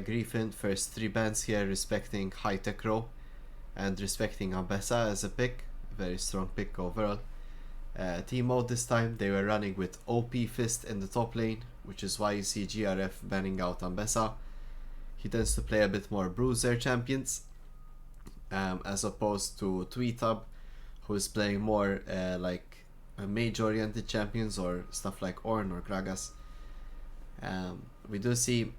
Griffin, first 3 bans here, respecting High Tech Row and respecting Ambessa as a pick. Very strong pick overall. TMO this time, they were running with OP Fist in the top lane, which is why you see GRF banning out Ambessa. He tends to play a bit more bruiser champions, as opposed to Tweetub, who is playing more like mage-oriented champions or stuff like Ornn or Gragas. We do see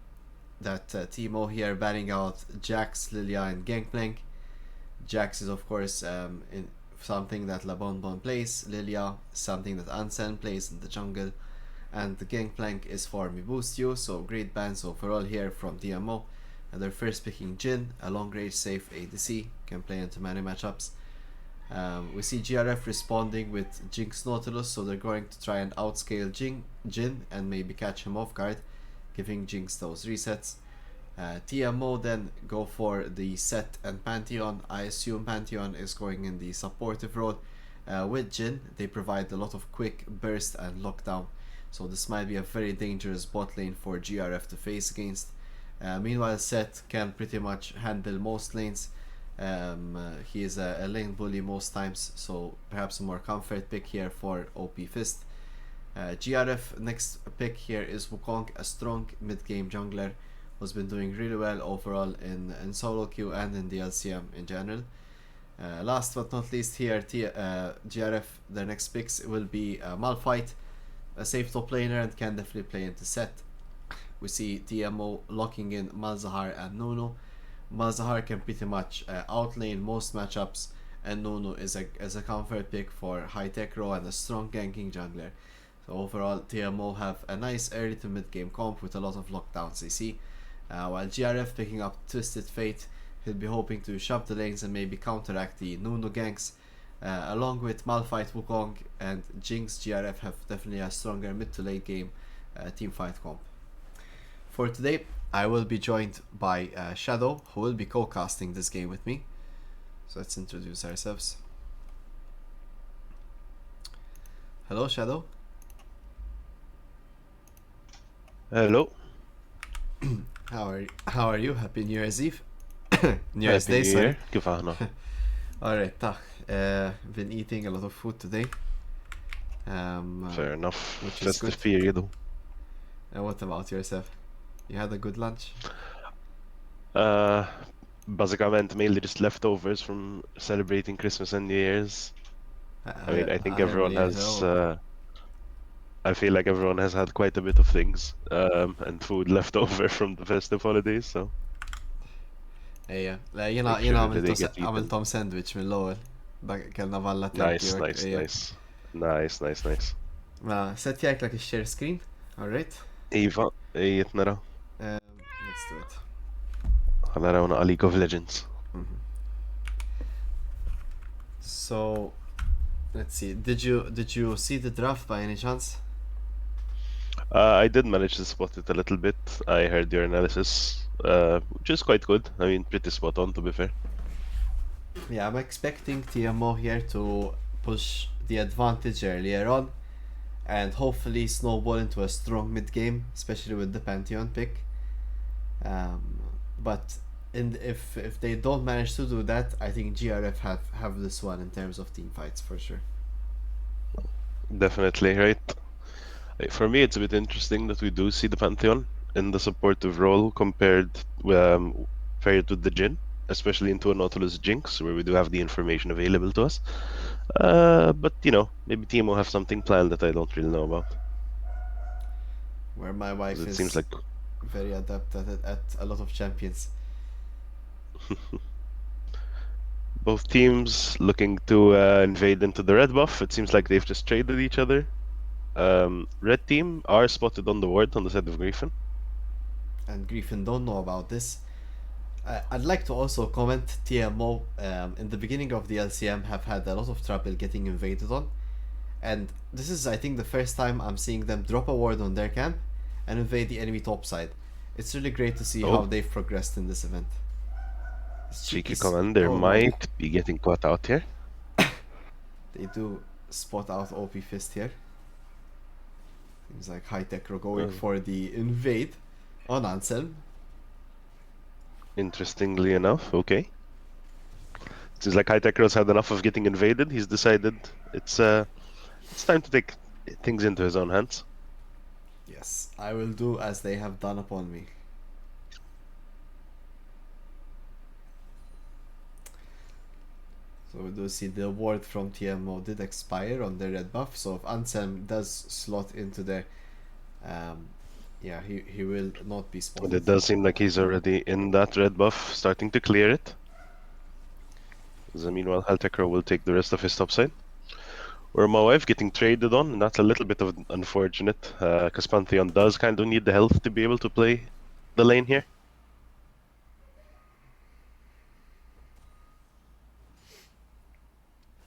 that TMO here banning out Jax, Lilia, and Gangplank. Jax is of course in something that LaBonbon plays, Lilia something that Anselm plays in the jungle, and the Gangplank is for Me Boost You, so great bans overall here from TMO. And they're first picking Jhin, a long range safe ADC, can play into many matchups. We see GRF responding with Jinx Nautilus, so they're going to try and outscale Jhin and maybe catch him off guard, giving Jinx those resets. TMO then go for the Set and Pantheon. I assume Pantheon is going in the supportive role. With Jhin, they provide a lot of quick burst and lockdown, so this might be a very dangerous bot lane for GRF to face against. Meanwhile, Set can pretty much handle most lanes. He is a lane bully most times, so perhaps a more comfort pick here for OP Fist. GRF next pick here is Wukong, a strong mid-game jungler who's been doing really well overall in solo queue and in the LCM in general. Last but not least here, GRF, their next picks will be Malphite, a safe top laner and can definitely play into Set. We see TMO locking in Malzahar and Nunu. Malzahar can pretty much outlane most matchups, and Nunu is a comfort pick for High Tech Row and a strong ganking jungler. So overall, TMO have a nice early to mid game comp with a lot of lockdowns, you see. While GRF picking up Twisted Fate, he'll be hoping to shove the lanes and maybe counteract the Nunu ganks. Along with Malphite, Wukong, and Jinx, GRF have definitely a stronger mid to late game teamfight comp. For today, I will be joined by Shadow, who will be co-casting this game with me. So let's introduce ourselves. Hello, Shadow. Hello. How are you? Happy New Year's Eve. New Year's Day, sorry. كيف أنا؟ Alright, been eating a lot of food today. Fair enough. Which is Festive good. period. And what about yourself? You had a good lunch? Basically, mainly just leftovers from celebrating Christmas and New Year's. I mean, I think everyone has. I feel like everyone has had quite a bit of things and food left over from the festive holidays, so. ايه لا ينا عملتهم ساندويتش من الاول كلنا فالا نايس ما ست ياكلك الشير سكرين alright ايفا نرى let's do it خلينا نراونا League of Legends. So let's see, did you see the draft by any chance? I did manage to spot it a little bit. I heard your analysis, which is quite good. I mean, pretty spot on, to be fair. Yeah, I'm expecting TMO here to push the advantage earlier on and hopefully snowball into a strong mid game, especially with the Pantheon pick. But if they don't manage to do that, I think GRF have this one in terms of team fights for sure. Definitely, right? For me, it's a bit interesting that we do see the Pantheon in the supportive role compared to the Jhin, especially into a Nautilus Jinx, where we do have the information available to us. But, you know, maybe TMO have something planned that I don't really know about. Where my wife is seems like very adept at a lot of champions. Both teams looking to invade into the red buff. It seems like they've just traded each other. Red team are spotted on the ward on the side of Griffin. And Griffin don't know about this. I'd like to also comment TMO in the beginning of the LCM have had a lot of trouble getting invaded on. And this is, I think, the first time I'm seeing them drop a ward on their camp and invade the enemy top side. It's really great to see how they've progressed in this event. Cheeky commander might be getting caught out here. They do spot out OP Fist here. Seems like High Tech are going for the invade on Anselm. Interestingly enough, okay. Seems like High Tech Rose had enough of getting invaded. He's decided it's time to take things into his own hands. Yes, I will do as they have done upon me. So we do see the award from TMO did expire on the red buff, so if Ansem does slot into there, yeah, he will not be And spotted. it does seem like he's already in that red buff, starting to clear it. So meanwhile, Haltekro will take the rest of his top side. Or my wife getting traded on, and that's a little bit of unfortunate, because Pantheon does kind of need the health to be able to play the lane here.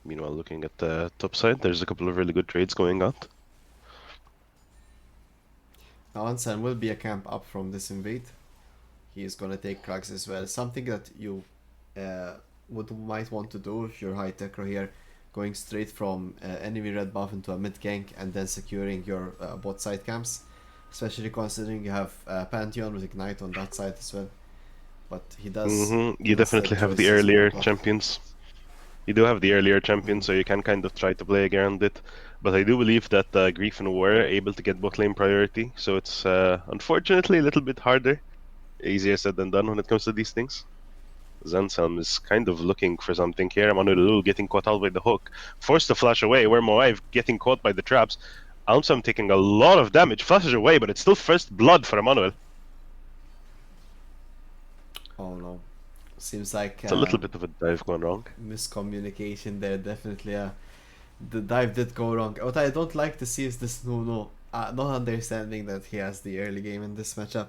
Meanwhile, looking at the top side, there's a couple of really good trades going out. Now Ansem will be a camp up from this invade. He is gonna take Krugs as well. Something that you might want to do if you're High Techro here, going straight from enemy red buff into a mid gank and then securing your bot side camps, especially considering you have Pantheon with Ignite on that side as well. But he does. You definitely have the earlier champions. You do have the earlier champions, so you can kind of try to play around it. But I do believe that Griffin were able to get bot lane priority, so it's unfortunately a little bit harder. Easier said than done when it comes to these things. Zanselm is kind of looking for something here. Manuel getting caught out by the hook. Forced to flash away, where Moaiv getting caught by the traps. Almsam taking a lot of damage, flashes away, but it's still first blood for Emmanuel. Oh no. Seems like It's a little bit of a dive gone wrong. Miscommunication there, definitely. The dive did go wrong. What I don't like to see is this Nuno not understanding that he has the early game in this matchup.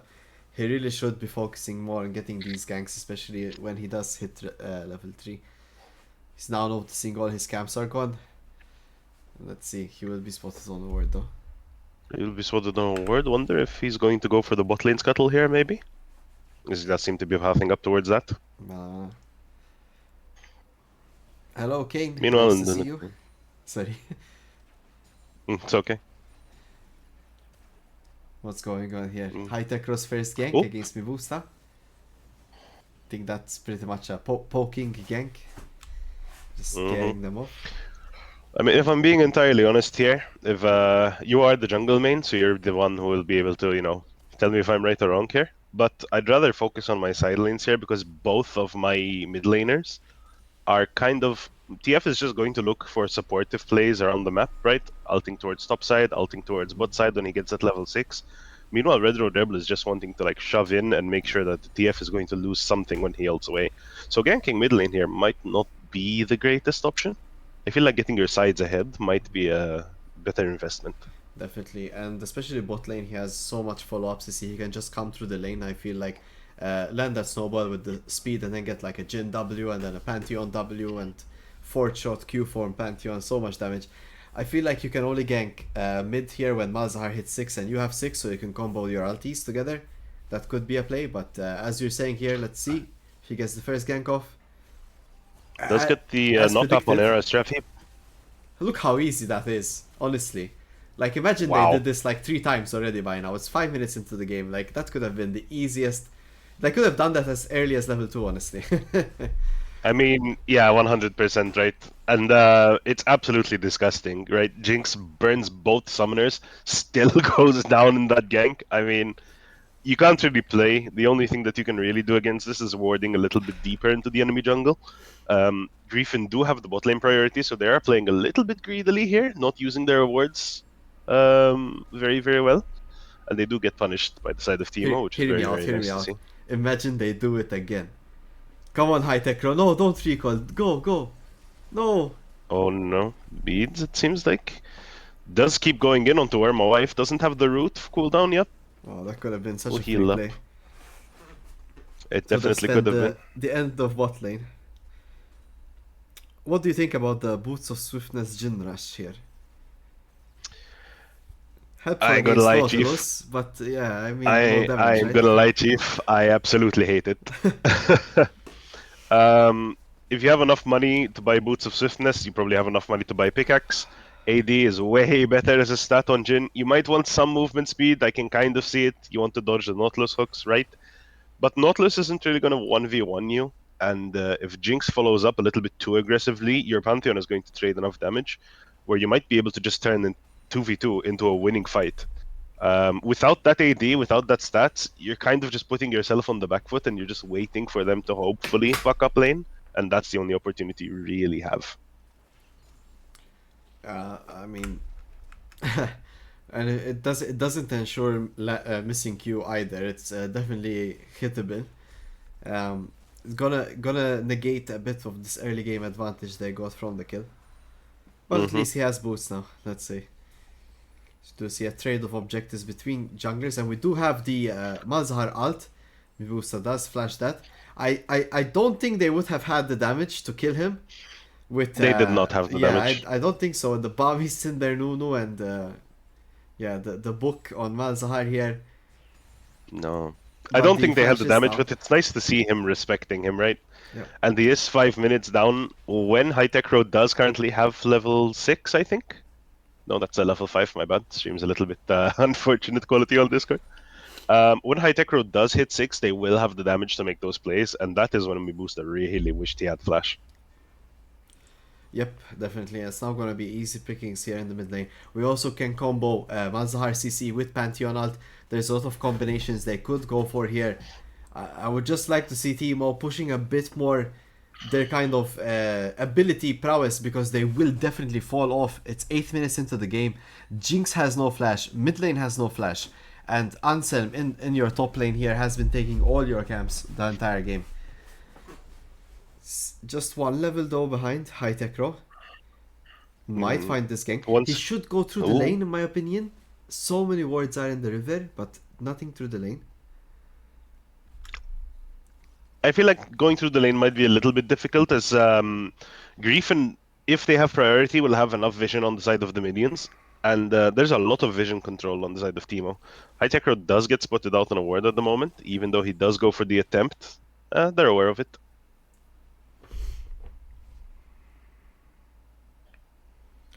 He really should be focusing more on getting these ganks, especially when he does hit level 3. He's now noticing all his camps are gone. Let's see, he will be spotted on the ward though. He will be spotted on word. Wonder if he's going to go for the bot lane scuttle here, maybe? Because he does seem to be halving up towards that. Hello, Kane. Meanwhile, nice to see you. Sorry. It's okay. What's going on here? High Tech Cross first gank against Mibusta. Think that's pretty much a poking gank. Just scaring them off. I mean, if I'm being entirely honest here, if you are the jungle main, so you're the one who will be able to, tell me if I'm right or wrong here. But I'd rather focus on my side lanes here because both of my mid laners are kind of... TF is just going to look for supportive plays around the map, right? Ulting towards top side, ulting towards bot side when he gets at level 6. Meanwhile, Red Road Rebel is just wanting to shove in and make sure that the TF is going to lose something when he ults away. So ganking mid lane here might not be the greatest option. I feel like getting your sides ahead might be a better investment. Definitely, and especially bot lane, he has so much follow-ups. You see, he can just come through the lane. I feel like land that snowball with the speed and then get like a Jin W and then a Pantheon W and 4th shot Q form Pantheon, so much damage. I feel like you can only gank mid here when Malzahar hits 6 and you have 6, so you can combo your ultis together. That could be a play, but as you're saying here, let's see if he gets the first gank off. Does get the knock-up on Era's trap heap. Look how easy that is, honestly. Like, imagine Wow. they did this like 3 times already by now. It's 5 minutes into the game. Like, that could have been the easiest. They could have done that as early as level 2, honestly. I mean, yeah, 100%, right? And it's absolutely disgusting, right? Jinx burns both summoners, still goes down in that gank. I mean, you can't really play. The only thing that you can really do against this is warding a little bit deeper into the enemy jungle. Griffin do have the bot lane priority, so they are playing a little bit greedily here, not using their rewards very, very well. And they do get punished by the side of TMO, which is very, very nice to see. Imagine they do it again. Come on, High Tech Row. No, don't recall. Go. No. Oh no. Beads, it seems like. Does keep going in onto where my wife doesn't have the root cooldown yet. Oh, that could have been such a free play. It definitely could have been. The end of bot lane. What do you think about the Boots of Swiftness Jin Rush here? I ain't gonna lie, Chief. But yeah, I mean, I ain't gonna lie, Chief. I absolutely hate it. If you have enough money to buy Boots of Swiftness, you probably have enough money to buy Pickaxe. AD is way better as a stat on Jin. You might want some movement speed. I can kind of see it. You want to dodge the Nautilus hooks, right? But Nautilus isn't really going to 1v1 you, and if Jinx follows up a little bit too aggressively, your Pantheon is going to trade enough damage where you might be able to just turn in 2v2 into a winning fight. Without that AD, without that stats, you're kind of just putting yourself on the back foot and you're just waiting for them to hopefully fuck up lane, and that's the only opportunity you really have. I mean, and it doesn't ensure missing Q either. It's definitely hittable. It's gonna negate a bit of this early game advantage they got from the kill. But at least he has boots now. Let's see. To see a trade of objectives between junglers, and we do have the Malzahar ult. Mibusa does flash that. I don't think they would have had the damage to kill him with They did not have the damage. I don't think so. The bomb is in there, Nunu, and the book on Malzahar here. No. I But don't the think they had the flash is damage, down. but it's nice to see him respecting him, right? Yeah. And he is 5 minutes down when High Tech Road does currently have level 6, I think. No, that's a level 5, my bad. Stream's a little bit unfortunate quality on Discord. When High Tech Road does hit 6, they will have the damage to make those plays, and that is when Mibusta really wished he had Flash. Yep, definitely. It's now gonna be easy pickings here in the mid lane. We also can combo Malzahar CC with Pantheon ult. There's a lot of combinations they could go for here. I would just like to see TMO pushing a bit more their kind of ability prowess, because they will definitely fall off. It's 8 minutes into the game. Jinx has no flash, mid lane has no flash, and Anselm in your top lane here has been taking all your camps the entire game. Just one level though behind High Tech Row. Might find this gank. He should go through the lane in my opinion. So many wards are in the river, but nothing through the lane. I feel like going through the lane might be a little bit difficult, as Griffin, if they have priority, will have enough vision on the side of the minions. And there's a lot of vision control on the side of Teemo. High Tech Road does get spotted out on a ward at the moment, even though he does go for the attempt. They're aware of it.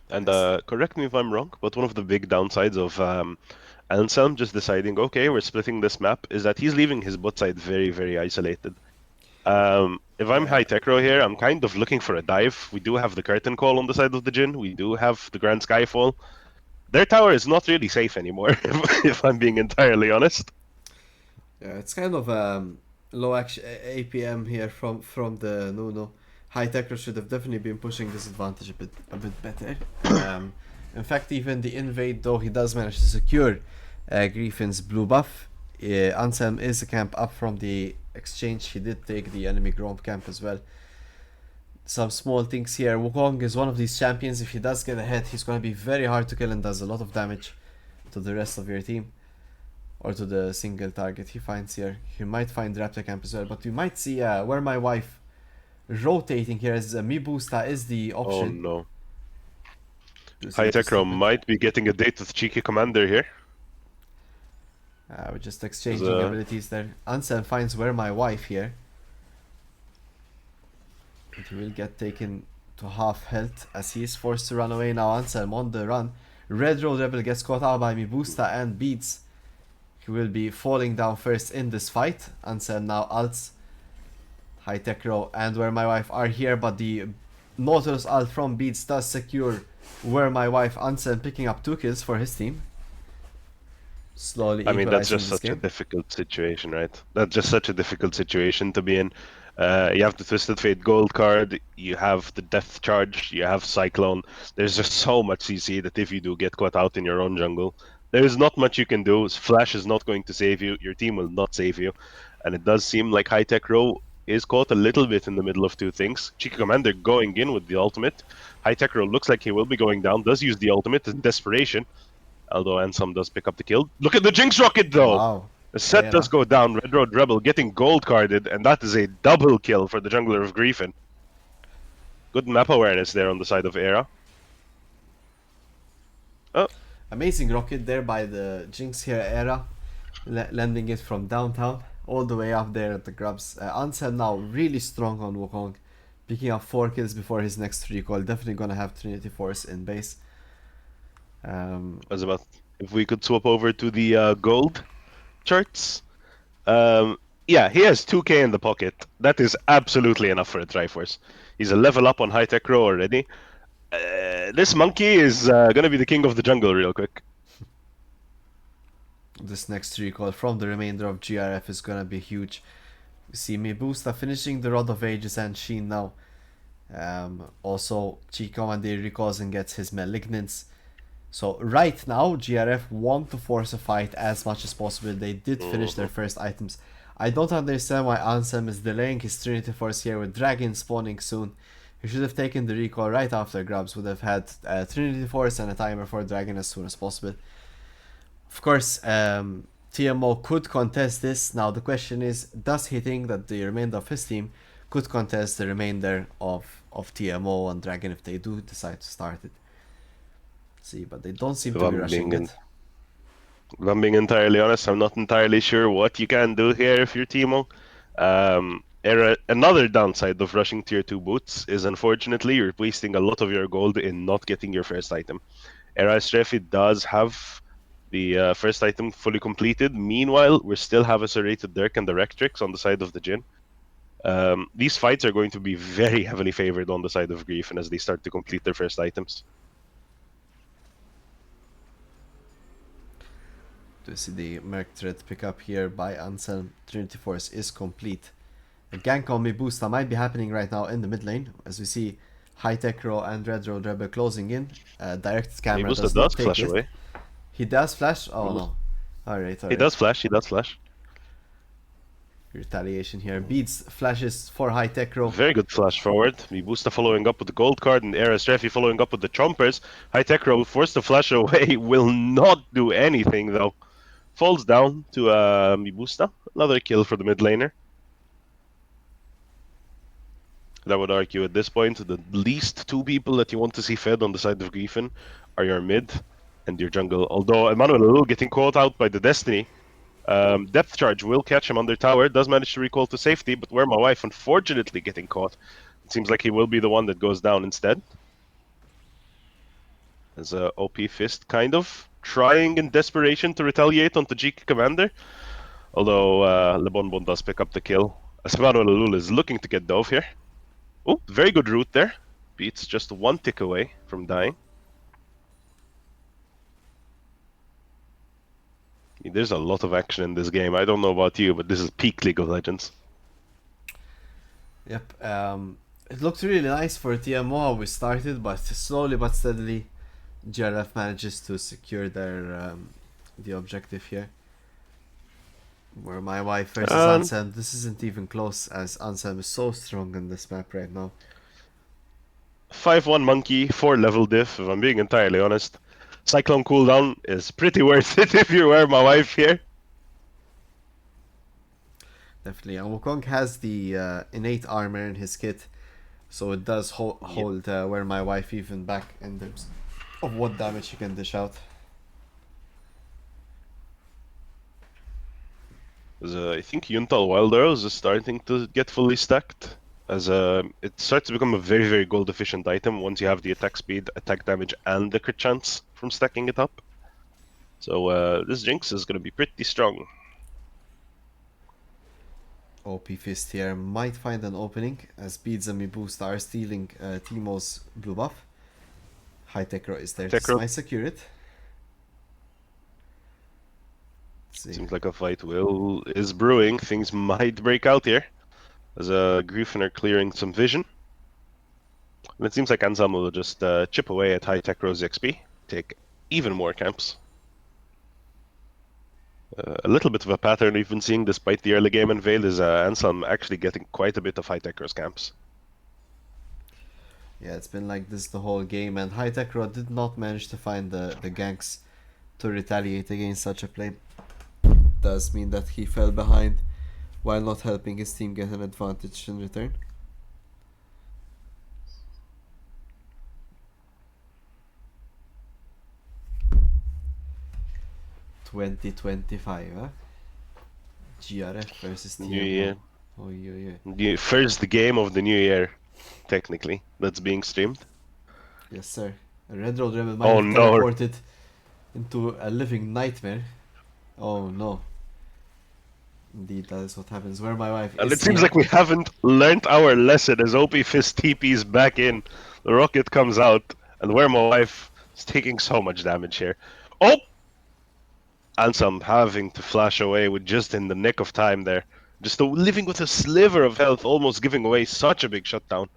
And correct me if I'm wrong, but one of the big downsides of Anselm just deciding, okay, we're splitting this map, is that he's leaving his bot side very, very isolated. If I'm High Tech Row here, I'm kind of looking for a dive. We do have the curtain call on the side of the Jhin. We do have the Grand Skyfall. Their tower is not really safe anymore, if I'm being entirely honest. Yeah, it's kind of low action APM here from the Nuno. High Tech Row should have definitely been pushing this advantage a bit better. In fact, even the invade, though he does manage to secure Griffin's blue buff, Anselm is a camp up from the exchange. He did take the enemy Gromp camp as well. Some small things here. Wukong is one of these champions. If he does get ahead, he's going to be very hard to kill and does a lot of damage to the rest of your team, or to the single target he finds here. He might find Raptor camp as well, but we might see Where My Wife rotating here, as Mibusta is the option. Oh no. High Tech Row might be getting a date with Cheeky Commander here. We're just exchanging abilities there. Anselm finds Where My Wife here. And he will get taken to half health as he is forced to run away now. Anselm on the run. Red Road Rebel gets caught out by Mibusta and Beats. He will be falling down first in this fight. Anselm now ults. High Tech Row and Where My Wife are here, but the Nautilus ult from Beats does secure Where My Wife. Anselm picking up 2 kills for his team. Slowly. I mean, that's just such a difficult situation, right? That's just such a difficult situation to be in. You have the Twisted Fate gold card, you have the Death Charge, you have Cyclone. There's just so much CC that if you do get caught out in your own jungle, there is not much you can do. Flash is not going to save you, your team will not save you. And it does seem like High Tech Row is caught a little bit in the middle of two things. Cheeky Commander going in with the ultimate. High Tech Row looks like he will be going down, does use the ultimate in desperation. Although Ansem does pick up the kill. Look at the Jinx Rocket though! Wow. The set does go down. Red Road Rebel getting gold carded, and that is a double kill for the jungler of Griffin. Good map awareness there on the side of Era. Oh. Amazing rocket there by the Jinx here, Era. Landing it from downtown all the way up there at the grubs. Ansem now really strong on Wukong. Picking up 4 kills before his next recall. Definitely gonna have Trinity Force in base. If we could swap over to the gold charts. Yeah, he has 2k in the pocket. That is absolutely enough for a Triforce. He's a level up on high tech row already. This monkey is gonna be the king of the jungle real quick. This next recall from the remainder of GRF is gonna be huge. We see Mibusta finishing the Rod of Ages and Sheen now. Also, Chi Commander recalls and gets his Malignance. So right now, GRF want to force a fight as much as possible. They did finish their first items. I don't understand why Ansem is delaying his Trinity Force here with Dragon spawning soon. He should have taken the recall right after Grubs, would have had a Trinity Force and a timer for Dragon as soon as possible. Of course, TMO could contest this. Now the question is, does he think that the remainder of his team could contest the remainder of TMO and Dragon if they do decide to start it? See, but they don't seem to be rushing it. If I'm being entirely honest, I'm not entirely sure what you can do here if you're TMO. Another downside of rushing tier 2 boots is unfortunately you're wasting a lot of your gold in not getting your first item. Era Strefi does have the first item fully completed. Meanwhile, we still have a Serrated Dirk and the Rectrix on the side of the Jin. These fights are going to be very heavily favored on the side of Griffin as they start to complete their first items. To see the Merc Threat pickup here by Anselm. Trinity Force is complete. A gank on Mibusta might be happening right now in the mid lane as we see High Tech Row and Red Road Rebel closing in. Directed camera Mibusta does does not take flash it. away. He does flash? Oh no. Alright. He does flash. Retaliation here. Beats flashes for High Tech Row. Very good flash forward. Mibusta following up with the gold card and Era Strefi following up with the chompers. High Tech Row forced to flash away. Will not do anything though. Falls down to Mibusta. Another kill for the mid laner. That would argue at this point the least two people that you want to see fed on the side of Griffin are your mid and your jungle. Although Emmanuel Lulu getting caught out by the Destiny. Depth charge will catch him under tower, does manage to recall to safety, but where my wife unfortunately getting caught. It seems like he will be the one that goes down instead. As a OP Fist kind of trying in desperation to retaliate onto GK Commander. Although Lebonbon does pick up the kill. As Emmanuel Lulu is looking to get Dove here. Oh, very good route there. Beats just one tick away from dying. I mean, there's a lot of action in this game. I don't know about you, but this is peak League of Legends. Yep. It looked really nice for TMO. We started, but slowly but steadily, GRF manages to secure their the objective here. Where my wife versus Ansem, this isn't even close as Ansem is so strong in this map right now. 5-1 Monkey, 4 level diff, if I'm being entirely honest. Cyclone cooldown is pretty worth it if you were my wife here. Definitely. And Wukong has the innate armor in his kit, so it does hold where my wife even back in terms of what damage he can dish out. I think Yuntal Wild Arrows is starting to get fully stacked. As it starts to become a very, very gold efficient item once you have the attack speed, attack damage, and the crit chance from stacking it up. So this Jinx is going to be pretty strong. OP Fist here might find an opening as Beads and Mibusta are stealing Teemo's blue buff. High Tech Row is there to might secure it. Seems like a fight is brewing. Things might break out here. As Griffin are clearing some vision. And it seems like Anselm will just chip away at High Tech Rose XP, take even more camps. A little bit of a pattern we've been seeing despite the early game in Veil is Anselm actually getting quite a bit of High Tech Rose camps. Yeah, it's been like this the whole game, and High Tech Row did not manage to find the ganks to retaliate against such a play. Does mean that he fell behind while not helping his team get an advantage in return. $2025, huh? GRF versus TMO. New Year. Oh, yeah. The first game of the new year, technically, that's being streamed. Yes, sir. A Red Road Rebel might have teleported into a living nightmare. Oh no. Indeed, that is what happens. Where my wife And is it seems here. like we haven't learnt our lesson as OP Fist TP's back in. The rocket comes out, and where my wife is taking so much damage here. Oh! Ansem having to flash away with just in the nick of time there. Just living with a sliver of health, almost giving away such a big shutdown.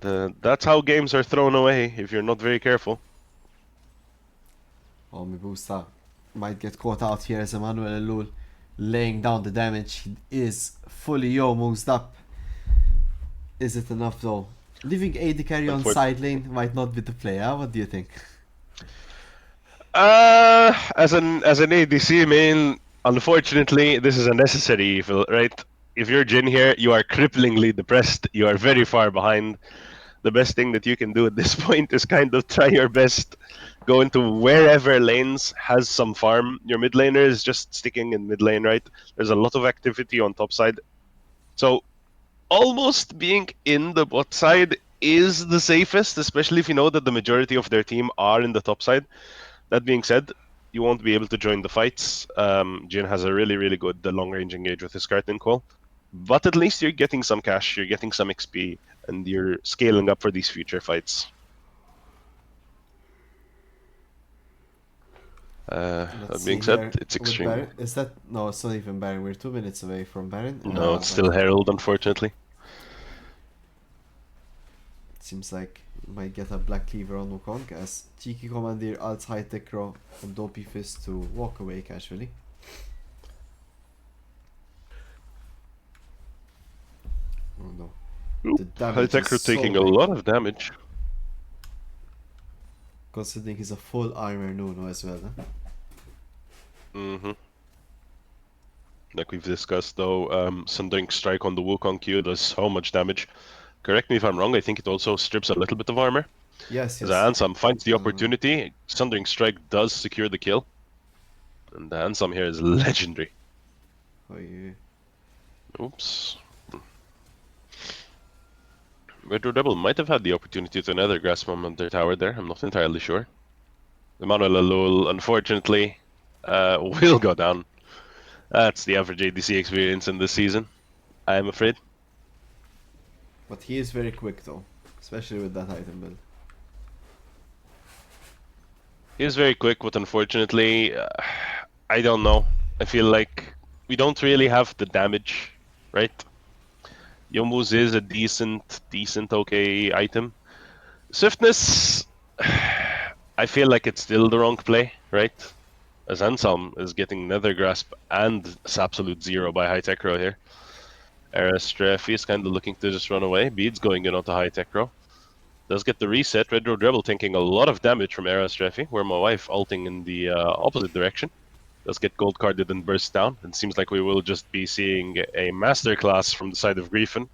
That's how games are thrown away if you're not very careful. Oh, Mibusa might get caught out here as Emmanuel Elul laying down the damage. He is fully Yomo'd up. Is it enough though? Leaving AD carry on side lane might not be the play, huh? What do you think? As an ADC main, unfortunately, this is a necessary evil, right? If you're Jin here, you are cripplingly depressed. You are very far behind. The best thing that you can do at this point is kind of try your best, go into wherever lanes has some farm. Your mid laner is just sticking in mid lane, right? There's a lot of activity on top side. So almost being in the bot side is the safest, especially if you know that the majority of their team are in the top side. That being said, you won't be able to join the fights. Jin has a really, really good long-range engage with his Curtain Call. But at least you're getting some cash, you're getting some XP, and you're scaling up for these future fights. That being said, it's extreme. Is that no? It's not even Baron. We're 2 minutes away from Baron. No, it's still Herald, unfortunately. It seems like we might get a Black Cleaver on Wukong as Cheeky Commander ults High Tech Row and Dopey Fist to walk away casually. Oh no. High Tech Row taking a lot of damage. Considering he's a full armor Nuno as well, huh? Like we've discussed though, Sundering Strike on the Wukong Q does so much damage. Correct me if I'm wrong, I think it also strips a little bit of armor. Yes, yes. As Ansem finds the opportunity, Sundering Strike does secure the kill. And Ansem here is legendary. Oh yeah. Oops. Red Rebel might have had the opportunity to nether grasp on their tower there, I'm not entirely sure. Emmanuel Alul, unfortunately, will go down. That's the average ADC experience in this season, I am afraid. But he is very quick though, especially with that item build. He is very quick, but unfortunately, I don't know. I feel like we don't really have the damage, right? Yomu's is a decent okay item. Swiftness, I feel like it's still the wrong play, right? As Ansem is getting Nether Grasp and Absolute Zero by High Tech Row here. Streffi is kind of looking to just run away. Beads going in onto High Tech Row. Does get the reset. Red Road Rebel taking a lot of damage from Streffi, where my wife ulting in the opposite direction. Does get gold carded and burst down. It seems like we will just be seeing a masterclass from the side of Griffin.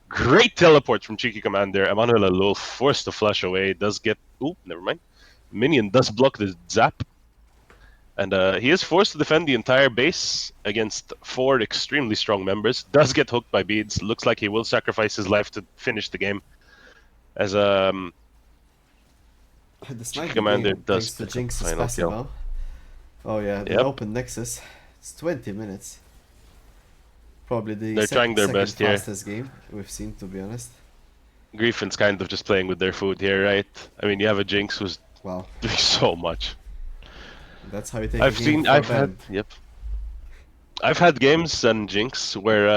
Great teleport from Cheeky Commander. Emmanuel Alul forced to flash away. Does get... Oop, never mind. Minion does block the zap. And he is forced to defend the entire base against 4 extremely strong members. Does get hooked by beads. Looks like he will sacrifice his life to finish the game. As Cheeky Commander does thanks to Jinx's final passive kill. now. Oh yeah, the open Nexus. It's 20 minutes. Probably the trying their best fastest here. game we've seen, to be honest. Griffin's kind of just playing with their food here, right? I mean, you have a Jinx who's doing so much. That's how you take I've had games and Jinx where